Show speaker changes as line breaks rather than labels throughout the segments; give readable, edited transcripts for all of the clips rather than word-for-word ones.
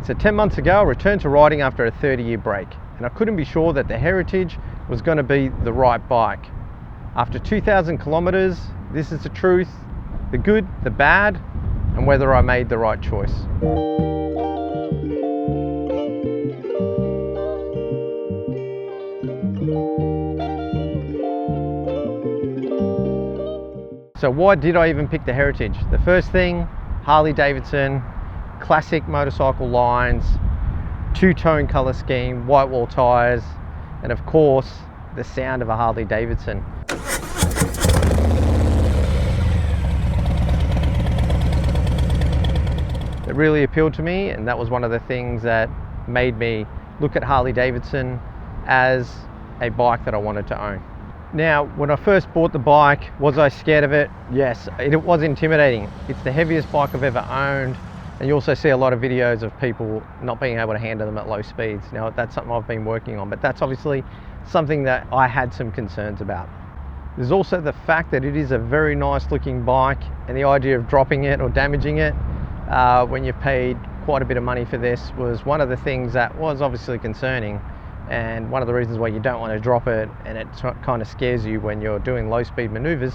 So 10 months ago, I returned to riding after a 30-year break, and I couldn't be sure that the Heritage was going to be the right bike. After 2,000 kilometers, this is the truth, the good, the bad, and whether I made the right choice. So why did I even pick the Heritage? The first thing, Harley-Davidson, classic motorcycle lines, two-tone color scheme, white wall tires, and of course, the sound of a Harley-Davidson. It really appealed to me, and that was one of the things that made me look at Harley-Davidson as a bike that I wanted to own. Now, when I first bought the bike, was I scared of it? Yes, it was intimidating. It's the heaviest bike I've ever owned, and you also see a lot of videos of people not being able to handle them at low speeds. Now, that's something I've been working on, but that's obviously something that I had some concerns about. There's also the fact that it is a very nice looking bike, and the idea of dropping it or damaging it when you've paid quite a bit of money for this was one of the things that was obviously concerning, and one of the reasons why you don't want to drop it, and it kind of scares you when you're doing low speed maneuvers.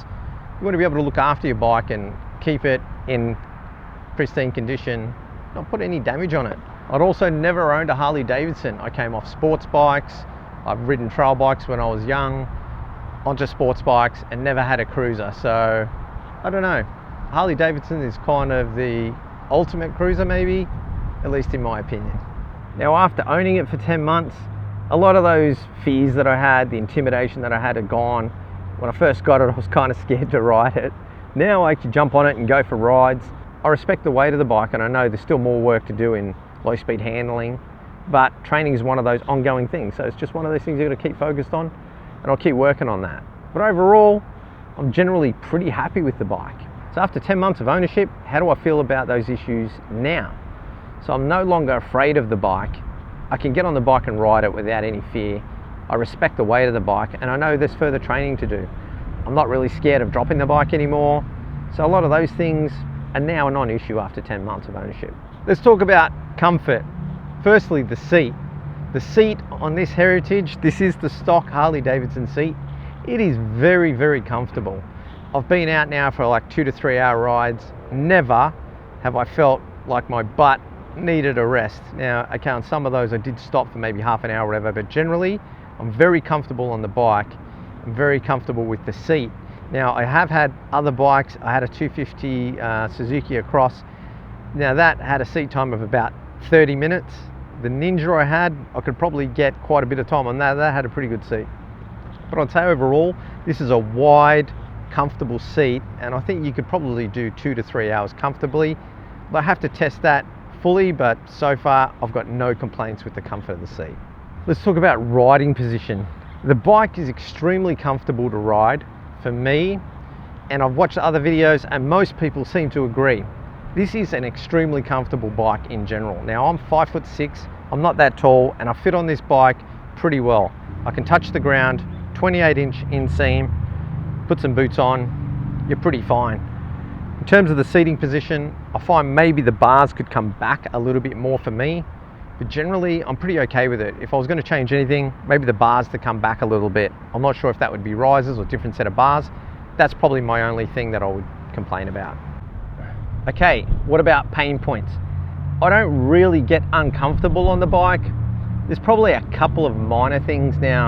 You want to be able to look after your bike and keep it in pristine condition, not put any damage on it. I'd also never owned a Harley-Davidson. I came off sports bikes, I've ridden trail bikes when I was young, onto sports bikes, and never had a cruiser. So I don't know, Harley-Davidson is kind of the ultimate cruiser maybe, at least in my opinion. Now, after owning it for 10 months, a lot of those fears that I had, the intimidation that I had are gone. When I first got it, I was kind of scared to ride it. Now I can jump on it and go for rides. I respect the weight of the bike, and I know there's still more work to do in low speed handling, but training is one of those ongoing things. So it's just one of those things you've got to keep focused on, and I'll keep working on that. But overall, I'm generally pretty happy with the bike. So after 10 months of ownership, how do I feel about those issues now? So I'm no longer afraid of the bike. I can get on the bike and ride it without any fear. I respect the weight of the bike, and I know there's further training to do. I'm not really scared of dropping the bike anymore. So a lot of those things are now a non-issue after 10 months of ownership. Let's talk about comfort. Firstly, the seat. The seat on this Heritage, this is the stock Harley-Davidson seat. It is very, very comfortable. I've been out now for like 2 to 3 hour rides. Never have I felt like my butt needed a rest. Now, okay, on some of those I did stop for maybe half an hour or whatever, but generally I'm very comfortable on the bike. I'm very comfortable with the seat. Now, I have had other bikes. I had a 250 Suzuki Across. Now, that had a seat time of about 30 minutes. The Ninja I had, I could probably get quite a bit of time on that. That had a pretty good seat. But I'd say overall, this is a wide, comfortable seat, and I think you could probably do 2 to 3 hours comfortably. I have to test that fully, but so far I've got no complaints with the comfort of the seat. Let's talk about riding position. The bike is extremely comfortable to ride for me, and I've watched other videos and most people seem to agree. This is an extremely comfortable bike in general. Now, I'm 5'6", I'm not that tall, and I fit on this bike pretty well. I can touch the ground, 28-inch inseam, put some boots on, you're pretty fine. In terms of the seating position, I find maybe the bars could come back a little bit more for me, but generally I'm pretty okay with it. If I was going to change anything, maybe the bars to come back a little bit. I'm not sure if that would be risers or different set of bars. That's probably my only thing that I would complain about. Okay, what about pain points? I don't really get uncomfortable on the bike. There's probably a couple of minor things now.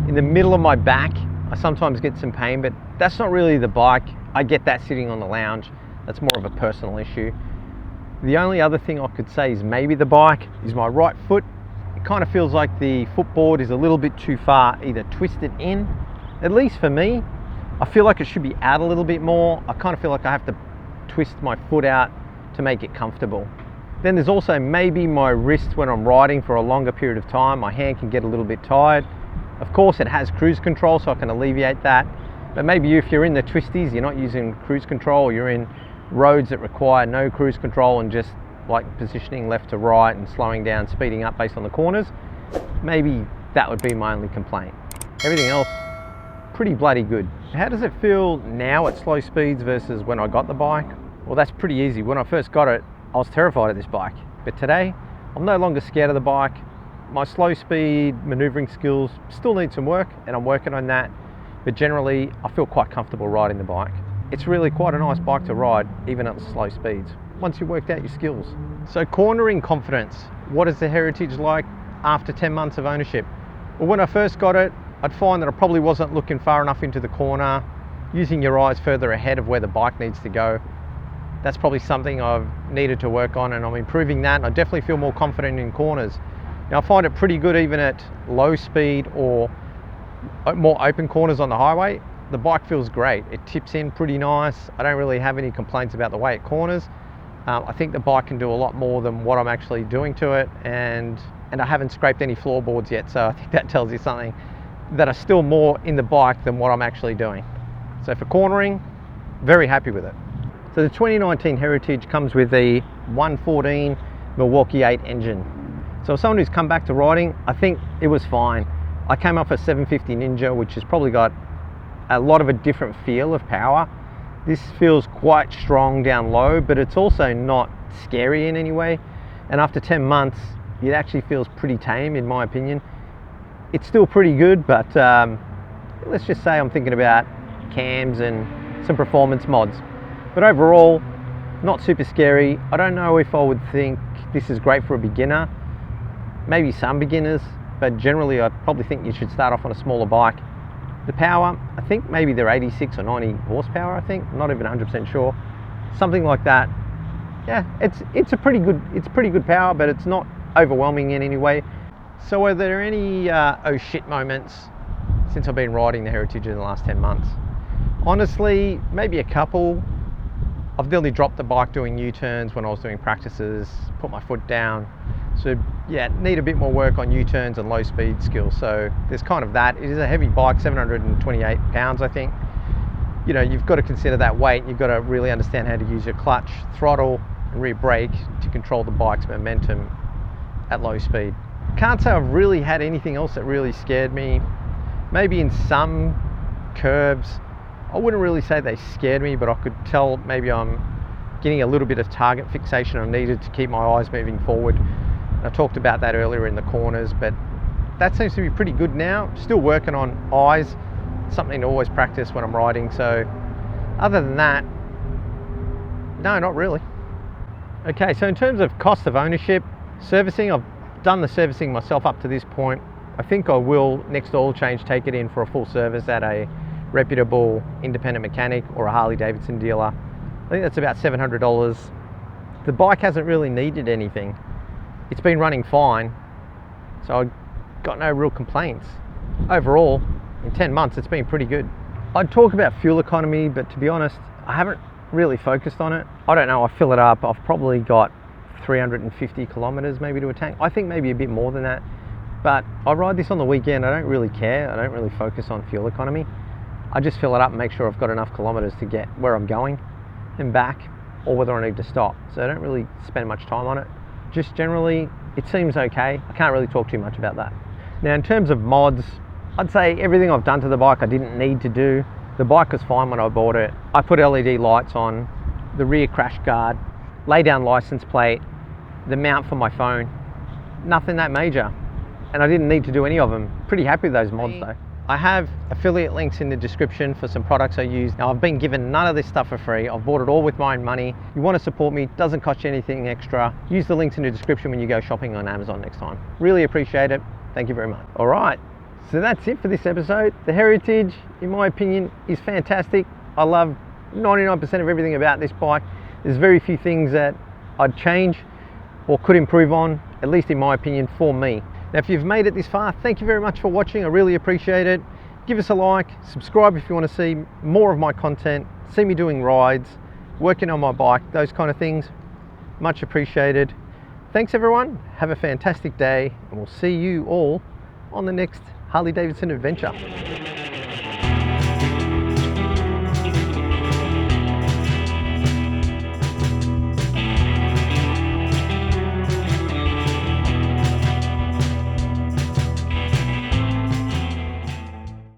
In the middle of my back, I sometimes get some pain, but that's not really the bike. I get that sitting on the lounge. That's more of a personal issue. The only other thing I could say is maybe the bike is my right foot. It kind of feels like the footboard is a little bit too far either twisted in. At least for me, I feel like it should be out a little bit more. I kind of feel like I have to twist my foot out to make it comfortable. Then there's also maybe my wrist when I'm riding for a longer period of time. My hand can get a little bit tired. Of course, it has cruise control, so I can alleviate that. But maybe if you're in the twisties, you're not using cruise control, you're in roads that require no cruise control and just like positioning left to right and slowing down, speeding up based on the corners, maybe that would be my only complaint. Everything else, pretty bloody good. How does it feel now at slow speeds versus when I got the bike? Well, that's pretty easy. When I first got it, I was terrified of this bike. But today, I'm no longer scared of the bike. My slow speed maneuvering skills still need some work, and I'm working on that, but generally I feel quite comfortable riding the bike. It's really quite a nice bike to ride, even at slow speeds, once you've worked out your skills. So cornering confidence, what is the Heritage like after 10 months of ownership? Well, when I first got it, I'd find that I probably wasn't looking far enough into the corner, using your eyes further ahead of where the bike needs to go. That's probably something I've needed to work on, and I'm improving that, and I definitely feel more confident in corners. Now I find it pretty good even at low speed or more open corners on the highway. The bike feels great. It tips in pretty nice. I don't really have any complaints about the way it corners. I think the bike can do a lot more than what I'm actually doing to it, and I haven't scraped any floorboards yet, so I think that tells you something, that are still more in the bike than what I'm actually doing. So for cornering, very happy with it. So the 2019 Heritage comes with the 114 Milwaukee 8 engine. So as someone who's come back to riding, I think it was fine. I came off a 750 Ninja, which has probably got a lot of a different feel of power. This feels quite strong down low, but it's also not scary in any way. And after 10 months, it actually feels pretty tame in my opinion. It's still pretty good, but let's just say I'm thinking about cams and some performance mods. But overall, not super scary. I don't know if I would think this is great for a beginner. Maybe some beginners, but generally I probably think you should start off on a smaller bike. The power, I think maybe they're 86 or 90 horsepower, I think. I'm not even 100% sure. Something like that. Yeah, it's pretty good power, but it's not overwhelming in any way. So are there any oh shit moments since I've been riding the Heritage in the last 10 months? Honestly, maybe a couple. I've nearly dropped the bike doing U-turns when I was doing practices, put my foot down. So yeah, need a bit more work on U-turns and low speed skills. So there's kind of that. It is a heavy bike, 728 pounds, I think. You know, you've got to consider that weight. You've got to really understand how to use your clutch, throttle and rear brake to control the bike's momentum at low speed. Can't say I've really had anything else that really scared me. Maybe in some curves, I wouldn't really say they scared me, but I could tell maybe I'm getting a little bit of target fixation I needed to keep my eyes moving forward. I talked about that earlier in the corners, but that seems to be pretty good now. Still working on eyes, something to always practice when I'm riding. So other than that, no, not really. Okay, so in terms of cost of ownership, servicing, I've done the servicing myself up to this point. I think I will, next oil change, take it in for a full service at a reputable independent mechanic or a Harley-Davidson dealer. I think that's about $700. The bike hasn't really needed anything. It's been running fine, so I got no real complaints. Overall, in 10 months, it's been pretty good. I'd talk about fuel economy, but to be honest, I haven't really focused on it. I don't know, I fill it up, I've probably got 350 kilometers maybe to a tank. I think maybe a bit more than that, but I ride this on the weekend. I don't really care. I don't really focus on fuel economy. I just fill it up and make sure I've got enough kilometers to get where I'm going and back, or whether I need to stop. So I don't really spend much time on it. Just generally, it seems okay. I can't really talk too much about that. Now in terms of mods, I'd say everything I've done to the bike I didn't need to do. The bike was fine when I bought it. I put LED lights on, the rear crash guard, lay down license plate, the mount for my phone. Nothing that major. And I didn't need to do any of them. Pretty happy with those mods though. I have affiliate links in the description for some products I use. Now I've been given none of this stuff for free. I've bought it all with my own money. You want to support me, doesn't cost you anything extra. Use the links in the description when you go shopping on Amazon next time. Really appreciate it. Thank you very much. All right, so that's it for this episode. The Heritage, in my opinion, is fantastic. I love 99% of everything about this bike. There's very few things that I'd change or could improve on, at least in my opinion, for me. Now, if you've made it this far, thank you very much for watching. I really appreciate it. Give us a like, subscribe if you want to see more of my content, see me doing rides, working on my bike, those kind of things. Much appreciated. Thanks everyone. Have a fantastic day, and we'll see you all on the next Harley-Davidson adventure.